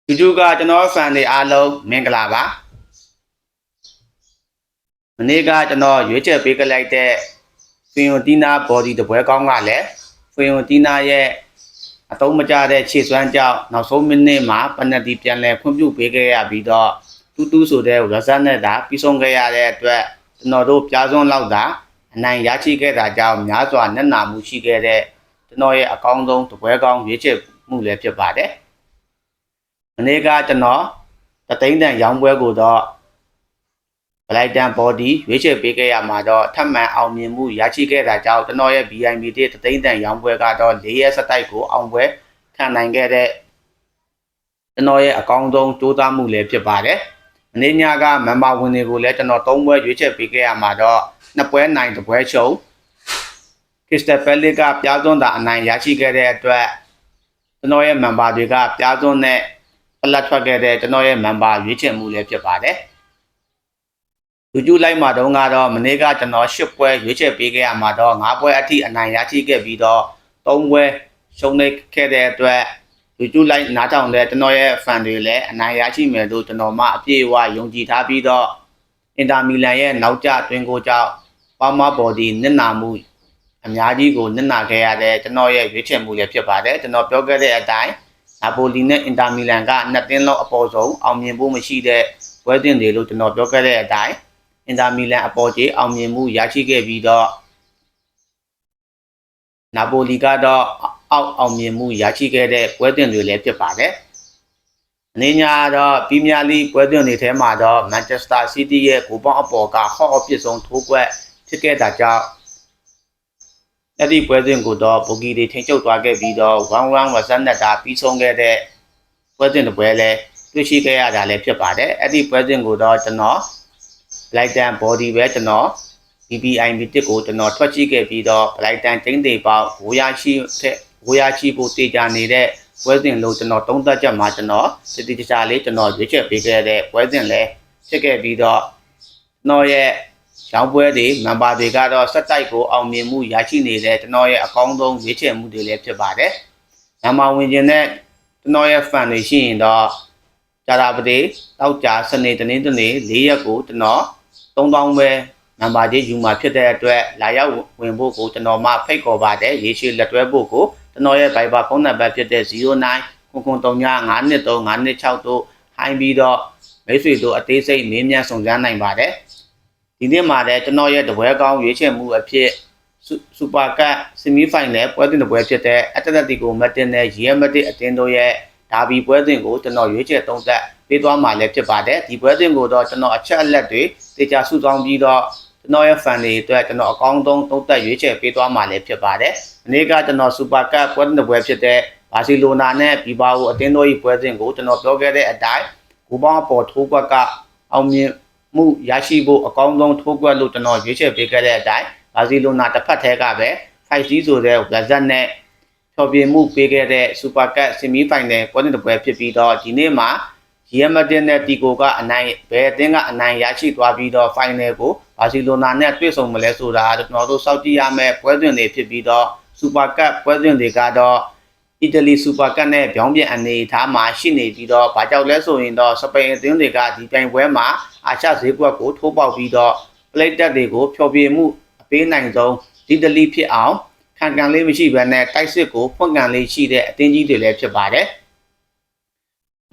Tuju ka channel fan de alo mengala ba. Mane ka channel yue che pe ka lai de Fiotina body တပွဲကောင်းကလည်း Fiotina ရဲ့အသုံးမကျတဲ့ခြေစွမ်းကြောင့်နောက်ဆုံးမိနစ်မှာပနတီပြန်လည်ဖွင့်ပြပေးခဲ့ရပြီးတော့တူးဆိုတဲ့ result နဲ့သာပြီးဆုံးခဲ့ရတဲ့အတွက်ကျွန်တော်တို့ပြားစွန်းလောက်သာအနိုင်ရရှိခဲ့တာကြောင့်များစွာနက်နာမှုရှိခဲ့တဲ့ကျွန်တော်ရဲ့အကောင်းဆုံးတပွဲကောင်းရွေးချယ်မှုလည်းဖြစ်ပါတယ်။မနေ့ကကျွန်တော်တသိန်းတန်ရောင်းပွဲကိုတော့Brighton body ရွေးချယ်ပေးခဲ့ရမှာတော့ထပ်မံအောင်မြင်မှုရရှိခဲ့တာကြောင့်ကျွန်တော်ရဲ့ BIB တသိန်းတန်ရောင်းပွဲကတော့၄ရက်ဆက်တိုက်ကိုအောင်ပွဲခံနိုင်ခဲ့တဲ့ကျွန်တော်ရဲ့အကောင်းဆုံးကြိုးစားမှုလည်းဖြစ်ပါတယ်။မနေ့ညကမန်မာဝင်တွေကိုလည်းကျွန်တော်၃ပွဲရွေးချယ်ပေးခဲ့ရမှာတော့2ပွဲနိုင်1ပွဲရှုံး Crystal Palace ကပြားစွန်းတာအနိုင်ရရှိခဲ့တဲ့အတွက်ကျွန်တော်ရဲ့မန်ပါတွေကပြားစွန်းနဲ့ပလက်ထွက်ခဲ့တဲ့ကျွန်တော်ရဲ့မန်ပါရွေးချယ်မှုလည်းဖြစ်ပါတယ်။လူလိုက်မှာတော့ကတော့မနေ့ကကျွန်တော်10ပွဲရွေးချယ်ပေးခဲ့ရမှာတော့9ပွဲအထိအနိုင်ရရှိခဲ့ပြီးတော့3ပွဲရှုံးနေခဲ့တဲ့အတွက်လူလိုက်နားထောင်တဲ့ကျွန်တော်ရဲ့ fan တွေလည်းအနိုင်ရရှိမယ်လို့ကျွန်တော်မှအပြည့်အဝယုံကြည်ထားပြီးတော့အင်တာမီလန်ရဲ့နောက်ကျတွင်ကိုကြောင့်ပါမာဘော်ဒီနစ်နာမှုအများကြီးကိုနစ်နာခဲ့ရတဲ့ကျွန်တော်ရဲ့ရွေးချယ်မှုလည်းဖြစ်ပါတယ်ကျွန်တော်ပြောခဲ့တဲ့အတိုင်းနာပိုလီနဲ့အင်တာမီလန်က2တင်းလုံးအပေါ်ဆုံးအောင်မြင်ဖို့မရှိတဲ့ပွဲစဉ်တွေလို့ကျွန်တော်ပြောခဲ့တဲ့အတိုင်းအင်တာမီလန်အပေါ်ကြီးအောင်မြင်မှုရရှိခဲ့ပြီးတော့နာပိုလီကတော့အောင်မြင်မှုရရှိခဲ့တဲ့ပွဲစဉ်တွေလည်းဖြစ်ပါတယ်။အနေညာတော့ပရီးမီးယားလိပွဲစဉ်တွေထဲမှာတော့မန်ချက်စတာစီးတီးရဲ့ဂိုးပေါင်းအပေါ်ကဟော့အပစ်ဆုံးထိုးကွက်ဖြစ်ခဲ့တာကြောင့်အဲ့ဒီပွဲစဉ်ကိုတော့ဘူဂီတွေထိန်းချုပ်သွားခဲ့ပြီးတော့1-1ဝက်ဆန်နဲ့တာပြီးဆုံးခဲ့တဲ့ပွဲစဉ်တစ်ပွဲလည်းတွေ့ရှိခဲ့ရတာလည်းဖြစ်ပါတယ်။အဲ့ဒီပွဲစဉ်ကိုတော့ကျွန်တော်Brighton body ပဲကျွန်တော် BBI မီတစ်ကိုကျွန်တော်ထွက်ကြည့်ခဲ့ပြီးတော့ Brighton ကျင်းသေးပေါက်ဝရရှိဖို့တေချာနေတဲ့ပွဲစဉ်လို့ကျွန်တော်သုံးသပ်ချက်မှာကျွန်တော်တခြားလေးကျွန်တော်ရွေးချယ်ပေးခဲ့တဲ့ပွဲစဉ်လည်းဖြစ်ခဲ့ပြီးတော့ကျွန်တော်ရဲ့ရောင်းပွဲတွေမန်ပါတွေကတော့စက်တိုက်ကိုအောင်မြင်မှုရရှိနေတဲ့ကျွန်တော်ရဲ့အကောင်းဆုံးရွေးချယ်မှုတွေလည်းဖြစ်ပါတယ်။မန်ပါဝင်ခြင်းနဲ့ကျွန်တော်ရဲ့ fan တွေရှိရင်တော့ကြာတာပတိတောက်ကြစနေတနေ့4ရက်ကိုကျွန်တော်3000ပဲနံပါတ်ကြီးယူမှာဖြစ်တဲ့အတွက်လာရောက်ဝင်ဖို့ကိုကျွန်တော်မှဖိတ်ခေါ်ပါတယ်ရေရှည်လက်တွဲဖို့ကိုကျွန်တော်ရဲ့ Viber ဖုန်းနံပါတ်ဖြစ်တဲ့0993352356တို့ဟိုင်းပြီးတော့မိတ်ဆွေတို့အသေးစိတ်မေးမြန်းစုံစမ်းနိုင်ပါတယ်ဒီနေ့မှာလည်းကျွန်တော်ရဲ့တပွဲကောင်းရွေးချယ်မှုအဖြစ်စူပါကပ်ဆီမီဖိုင်နယ်ပွဲစဉ်တပွဲဖြစ်တဲ့အက်တလက်တီကိုမက်တင်နဲ့ရီယယ်မက်ဒရစ်အသင်းတို့ရဲ့ဒါဘီပွဲစဉ်ကိုကျွန်တော်ရွေးချယ်သုံးသပ်ပေးသွားမှာလည်းဖြစ်ပါတယ်ဒီပွဲစဉ်ကိုတော့ကျွန်တော်အချက်အလက်တွေတေချာစုဆောင်းပြီးတော့ကျွန်တော်ရဲ့ fan တွေအတွက်ကျွန်တော်အကောင်းဆုံးသုံးသပ်ရွေးချယ်ပေးသွားမှာလည်းဖြစ်ပါတယ်ဒီနေ့ကကျွန်တော်စူပါကပ်ပွဲစဉ်တစ်ပွဲဖြစ်တဲ့ဘာစီလိုနာနဲ့ဘီဘာကိုအသင်းတို့၏ပွဲစဉ်ကိုကျွန်တော်ပြောခဲ့တဲ့အတိုင်းဂိုးပေါင်းအပေါ်ထိုးကွက်ကအောင်မြင်မှုရရှိဖို့အကောင်းဆုံးထိုးကွက်လို့ကျွန်တော်ရွေးချယ်ပေးခဲ့တဲ့အတိုင်းဘာစီလိုနာတစ်ဖက်ထဲကပဲ 5G ဆိုတဲ့ result နဲ့ဖြောပြမှုပေးခဲ့တဲ့စူပါကပ်ဆီမီဖိုင်နယ်ပွဲစဉ်တစ်ပွဲဖြစ်ပြီးတော့ဒီနေ့မှာရီယယ်မက်ဒရစ်နဲ့တီကိုကအနိုင်ဘယ်အသင်းကအနိုင်ရရှိသွားပြီးတော့ final ကိုဘာစီလိုနာနဲ့တွေ့ဆုံမလဲဆိုတာကျွန်တော်တို့စောင့်ကြည့်ရမယ့်ပွဲစဉ်တွေဖြစ်ပြီးတော့စူပါကပ်ပွဲစဉ်တွေကတော့အီတလီစူပါကပ်နဲ့ပြောင်းပြန်အနေထားမှာရှိနေပြီးတော့ဘာကြောင့်လဲဆိုရင်တော့စပိန်အသင်းတွေကဒီပြိုင်ပွဲမှာအာရှဈေးကွက်ကိုထိုးပေါက်ပြီးတော့ပလိတ်တက်တွေကိုဖျော်ဖြေမှုအပေးနိုင်ဆုံးဒီတလီဖြစ်အောင်ခံကန်လေးမရှိဘဲနဲ့တိုက်စစ်ကိုဖွင့်ကန်လေးရှိတဲ့အသင်းကြီးတွေလည်းဖြစ်ပါတယ်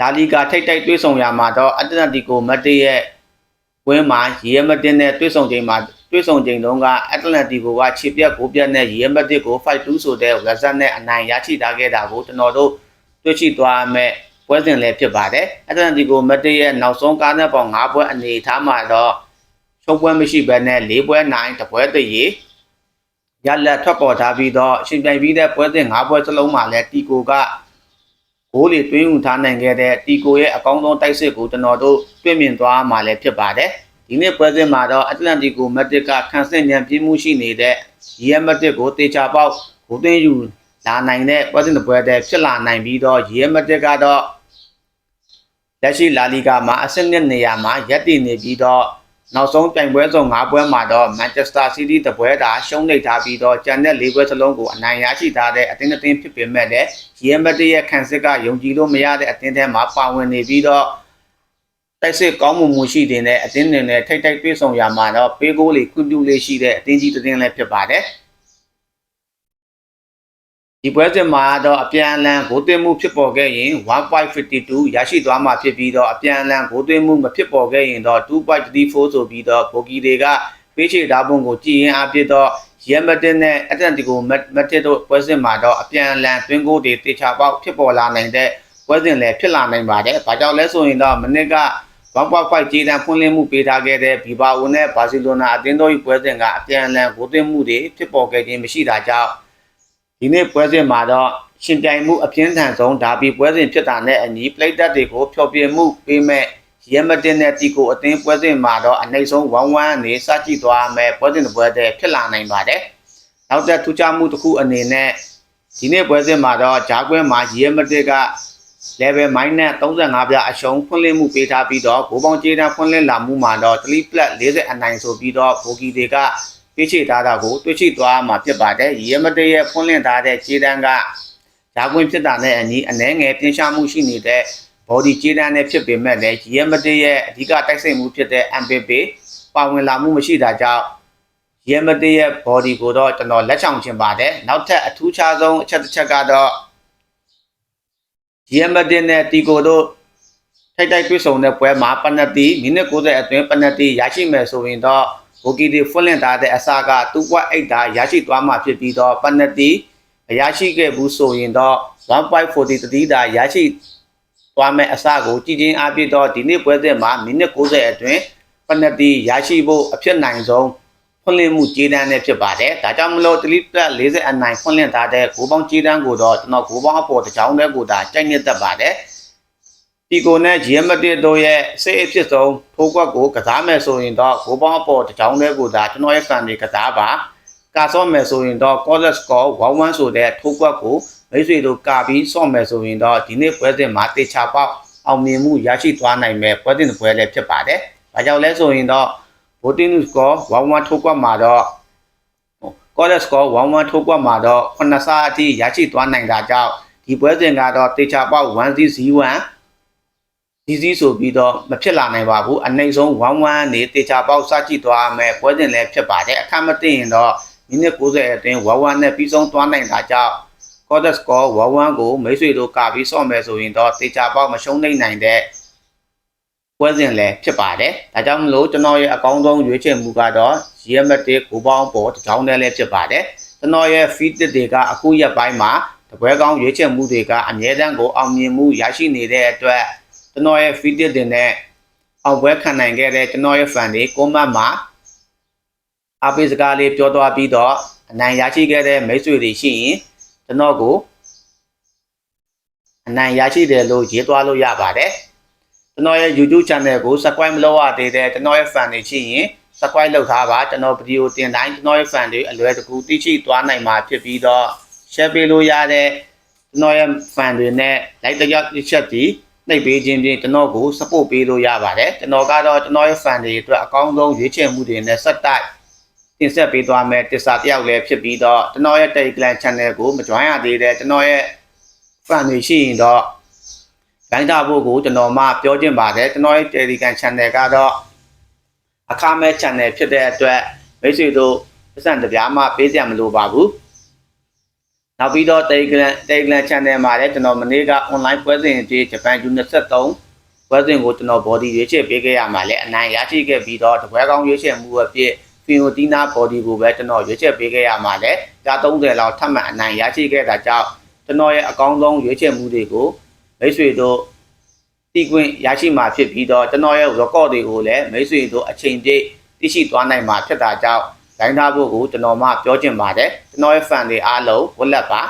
လာလီဂါထိပ်တိုက်တွေ့ဆုံရမှာတော့အက်တလက်တီကိုမက်ဒရစ်ရဲ့ဝင်းမှာရီယယ်မက်ဒရစ်နဲ့တွေ့ဆုံချိန်တုန်းကအက်တလက်တီကိုကခြေပြက်ကိုပြက်နဲ့ရီယယ်မက်ဒရစ်ကို 5-2 ဆိုတဲ့ result နဲ့အနိုင်ရရှိထားခဲ့တာကိုကျွန်တော်တို့တွေ့ရှိသွားမယ်ပွဲစဉ်လည်းဖြစ်ပါတယ်အက်တလက်တီကိုမက်ဒရစ်ရဲ့နောက်ဆုံးကားနဲ့ပေါင်း5ပွဲအနေထားမှာတော့ရှုံးပွဲမရှိဘဲနဲ့4ပွဲနိုင်1ပွဲတရေရလက်ထွက်ပေါ်ထားပြီးတော့ရှင်ပြိုင်ပြီးတဲ့ပွဲစဉ်5ပွဲစလုံးမှာလည်းတီကိုကဂိုးလေးတွင်းယူထားနိုင်ခဲ့တဲ့တီကိုရဲ့အကောင်းဆုံးတိုက်စစ်ကိုကျွန်တော်တို့တွေ့မြင်သွားမှာလည်းဖြစ်ပါတယ်ဒီနေ့ပွဲစဉ်မှာတော့အက်တလန်တီကိုမက်ဒရစ်ကခန့်စစ်ညံပြင်းမှုရှိနေတဲ့ရီယယ်မက်ဒရစ်ကိုတေချာပေါက်ဂိုးသွင်းယူလာနိုင်တဲ့ပွဲစဉ်တစ်ပွဲတည်းဖြစ်လာနိုင်ပြီးတော့ရီယယ်မက်ဒရစ်ကတော့လက်ရှိလာလီဂါမှာအဆင့်2နေရာမှာရပ်တည်နေပြီးတော့ နောက်ဆုံးပြိုင်ပွဲစုံ5ပွဲမှာတော့ Manchester City တပွဲသာရှုံးနိမ့်ထားပြီးတော့ကျန်တဲ့4ပွဲစလုံးကိုအနိုင်ရရှိထားတဲ့အသင်းအသင်းဖြစ်ပေမဲ့လည်း Real Madrid ရဲ့ခံစစ်ကယုံကြည်လို့မရတဲ့အသင်းထဲမှာပါဝင်နေပြီးတော့တိုက်စစ်ကောင်းမှုရှိတဲ့အသင်းတွေနဲ့ထိတ်တိုက်တွေ့ဆုံရမှာတော့ပေးကိုလေးခွင့်ပြုလေးရှိတဲ့အသင်းကြီးတစ်သင်းလည်းဖြစ်ပါတယ်ဒီပွဲစဉ်မှာတော့အပြန်အလှန်ဂိုးသွင်းမှုဖြစ်ပေါ်ခဲ့ရင် 1.52 ရရှိသွားမှာဖြစ်ပြီးတော့အပြန်အလှန်ဂိုးသွင်းမှုမဖြစ်ပေါ်ခဲ့ရင်တော့ 2.34 ဆိုပြီးတော့ဘိုဂီတွေကပေးချေထားပုံကိုကြည်ရင်အဖြစ်တော့ Real Madrid နဲ့ Atletico Madrid တို့ပွဲစဉ်မှာတော့အပြန်အလှန်သွင်းဂိုးတွေတေချာပေါက်ဖြစ်ပေါ်လာနိုင်တဲ့ပွဲစဉ်လည်းဖြစ်လာနိုင်ပါတယ်။ဘာကြောင့်လဲဆိုရင်တော့မနစ်က 1.5 ကြေးတန်းဖွင့်လှစ်မှုပေးထားခဲ့တဲ့ဘီဘာအိုနဲ့ဘာစီလိုနာအသင်းတို့၏ပွဲစဉ်ကအပြန်အလှန်ဂိုးသွင်းမှုတွေဖြစ်ပေါ်ခဲ့ခြင်းမရှိတာကြောင့်ဒီနေ့ပွဲစဉ်မှာတော့ရှင်ပြိုင်မှုအပြင်းထန်ဆုံးဒါဘီပွဲစဉ်ဖြစ်တာနဲ့အညီပလိတ်တက်တွေကိုဖျော်ပြမှုပေးမဲ့Real Madridနဲ့တီကိုအသင်းပွဲစဉ်မှာတော့အနိုင်ဆုံး1-1နဲ့စကြည့်သွားမယ်ပွဲစဉ်တစ်ပွဲတည်းဖြစ်လာနိုင်ပါတယ်။နောက်ထပ်ထူးခြားမှုတစ်ခုအနေနဲ့ဒီနေ့ပွဲစဉ်မှာတော့ဂျာကွင်းမှာReal Madridက level -35 ပြအရှုံးဖွင့်လှစ်မှုပေးထားပြီးတော့ဂိုးပေါင်းကြေးတန်းဖွင့်လှစ်လာမှုမှာတော့3+40အနိုင်ဆိုပြီးတော့ဘိုဂီတွေကပေးချေထားတာကိုတွေ့ရှိသွားမှာဖြစ်ပါတယ်။ Real Madridရဲ့ဖွင့်လှစ်ထားတဲ့ကြေးတန်းကဂျာကွင်းဖြစ်တာနဲ့အညီအနှဲငယ်ပြင်းရှားမှုရှိနေတဲ့ body ကြေးတန်းနဲ့ဖြစ်ပေမဲ့လည်း Real Madrid ရဲ့အဓိကတိုက်ဆိုင်မှုဖြစ်တဲ့ Mbappe ပါဝင်လာမှုမရှိတာကြောင့် Real Madrid ရဲ့ body ကိုတော့ကျွန်တော်လက်ချောင်ချင်ပါတယ်။နောက်ထပ်အထူးခြားဆုံးအချက်တစ်ချက်ကတော့ Real Madrid နဲ့တီကိုတို့ထိုက်တိုက်တွေ့ဆုံတဲ့ပွဲမှာပနတီမိနစ်90အတွင်းပနတီရရှိမယ်ဆိုရင်တော့ဘိုဂီတွေဖွင့်လှစ်ထားတဲ့အစားက 2.8 တာရရှိသွားမှာဖြစ်ပြီးတော့ပနတီရရှိခဲ့ဘူးဆိုရင်တော့ 1.43 တာရရှိသွားမယ့်အစားကိုကြည်ချင်းအားဖြင့်တော့ဒီနေ့ပွဲစဉ်မှာမိနစ်90အတွင်းပနတီရရှိဖို့အဖြစ်နိုင်ဆုံးဖွင့်လှစ်မှုကြေးတန်းနဲ့ဖြစ်ပါတယ်။ဒါကြောင့်မလို့3+40အနိုင်ဖွင့်လှစ်ထားတဲ့ဂိုးပေါင်းကြေးတန်းကိုတော့ကျွန်တော်ဂိုးပေါင်းအပေါ်တစ်ချောင်းတည်းကိုသာကြိုက်နှစ်သက်ပါတယ်။ဒီကိုနဲ့ Real Madrid တို့ရဲ့စိတ်အဖြစ်ဆုံးထိုးကွက်ကိုကစားမယ်ဆိုရင်တော့ဂိုးပေါင်းအပေါ်တစ်ချောင်းတည်းကိုသာကျွန်တော်ရဲ့ fan တွေကစားပါကာဆော့မယ်ဆိုရင်တော့ corner score 1-1ဆိုတဲ့ထိုးကွက်ကိုမိတ်ဆွေတို့ကာပြီးဆော့မယ်ဆိုရင်တော့ဒီနေ့ပွဲစဉ်မှာတေချာပေါက်အောင်မြင်မှုရရှိသွားနိုင်မယ်ပွဲစဉ်တစ်ပွဲလည်းဖြစ်ပါတယ်။ဒါကြောင့်လဲဆိုရင်တော့voting score 1-1ထိုးကွက်မှာတော့ corner score 1-1ထိုးကွက်မှာတော့9ဆအထိရရှိသွားနိုင်တာကြောင့်ဒီပွဲစဉ်ကတော့တေချာပေါက်1-0-1ဆိုပြီးတော့မဖြစ်လာနိုင်ပါဘူးအနည်းဆုံး1-1နေတေချာပေါက်စကြည့်သွားမယ်ပွဲစဉ်လည်းဖြစ်ပါတယ်အခက်မသိရင်တော့မိနစ်90အတွင်း1-1နဲ့ပြီးဆုံးသွားနိုင်တာကြောင့် corner score 1-1ကိုမိတ်ဆွေတို့ကာပြီးဆော့မယ်ဆိုရင်တော့တေချာပေါက်မရှုံးနိုင်တဲ့ပွဲစဉ်လည်းဖြစ်ပါတယ်။ဒါကြောင့်မလို့ကျွန်တော်ရဲ့အကောင်းဆုံးရွေးချယ်မှုကတော့ Real Madrid ဂိုးပေါင်းပေါ်တစ်ချောင်းတည်းလည်းဖြစ်ပါတယ်။ကျွန်တော်ရဲ့ feed တွေကအခုရက်ပိုင်းမှာတပွဲကောင်းရွေးချယ်မှုတွေကအမြဲတမ်းကိုအောင်မြင်မှုရရှိနေတဲ့အတွက်ကျွန်တော်ရဲ့ feed တွေနဲ့အောင်ပွဲခံနိုင်ခဲ့တဲ့ကျွန်တော်ရဲ့ fan တွေ comment မှာအားပေးစကားလေးပြောသွားပြီးတော့အနိုင်ရရှိခဲ့တဲ့မိတ်ဆွေတွေရှိရင်ကျွန်တော်ကိုအနိုင်ရရှိတယ်လို့ရေးသွားလို့ရပါတယ်။ကျွန်တော်ရဲ့ YouTube channel ကို subscribe မလုပ်ရသေးတဲ့ကျွန်တော်ရဲ့ fan တွေရှိရင် subscribe လုပ်ထားပါကျွန်တော်ဗီဒီယိုတင်တိုင်းကျွန်တော်ရဲ့ fan တွေအလွယ်တကူသိရှိသွားနိုင်မှာဖြစ်ပြီးတော့ share ပေးလို့ရတဲ့ကျွန်တော်ရဲ့ fan တွေနဲ့ like တစ်ချက်တည်းနှိပ်ပေးခြင်းဖြင့်ကျွန်တော်ကို support ပေးလို့ရပါတယ်ကျွန်တော်ကတော့ကျွန်တော်ရဲ့ fan တွေအတွက်အကောင်းဆုံးရွေးချယ်မှုတွေနဲ့ဆက်တိုက်တင်ဆက်ပေးသွားမယ်တစ္ဆာတယောက်လည်းဖြစ်ပြီးတော့ကျွန်တော်ရဲ့ Telegram channel ကိုမ join ရသေးတဲ့ကျွန်တော်ရဲ့ fan တွေရှိရင်တော့လိုင်းတာဖို့ကိုကျွန်တော်မှပြောချင်ပါတယ်ကျွန်တော်ရဲ့ Telegram channel ကတော့အခမဲ့ channel ဖြစ်တဲ့အတွက်မိတ်ဆွေတို့ပတ်စံတပြားမှပေးစရာမလိုပါဘူးနောက်ပြီးတော့ Telegram channel မှာလည်းကျွန်တော်မနေ့က online ပွဲစဉ်အဖြစ်ဂျပန် U23 ပွဲစဉ်ကိုကျွန်တော် body ရွေးချယ်ပေးခဲ့ရမှာလဲအနိုင်ရရှိခဲ့ပြီးတော့တပွဲကောင်းရွေးချယ်မှုအဖြစ် Fiorentina body ကိုပဲကျွန်တော်ရွေးချယ်ပေးခဲ့ရမှာလဲဒါ30လောက်ထပ်မံအနိုင်ရရှိခဲ့တာကြောင့်ကျွန်တော်ရဲ့အကောင်းဆုံးရွေးချယ်မှုတွေကိုမိတ်ဆွေတို့တီးခွင့်ရရှိမှာဖြစ်ပြီးတော့ကျွန်တော်ရဲ့ record တွေကိုလည်းမိတ်ဆွေတို့အချိန်ပြည့်သိရှိသွားနိုင်မှာဖြစ်တာကြောင့်လိုင်းထားဖို့ကိုကျွန်တော်မှပြောချင်ပါတယ်ကျွန်တော်ရဲ့ fan တွေအားလုံးဝတ်လက်ပါ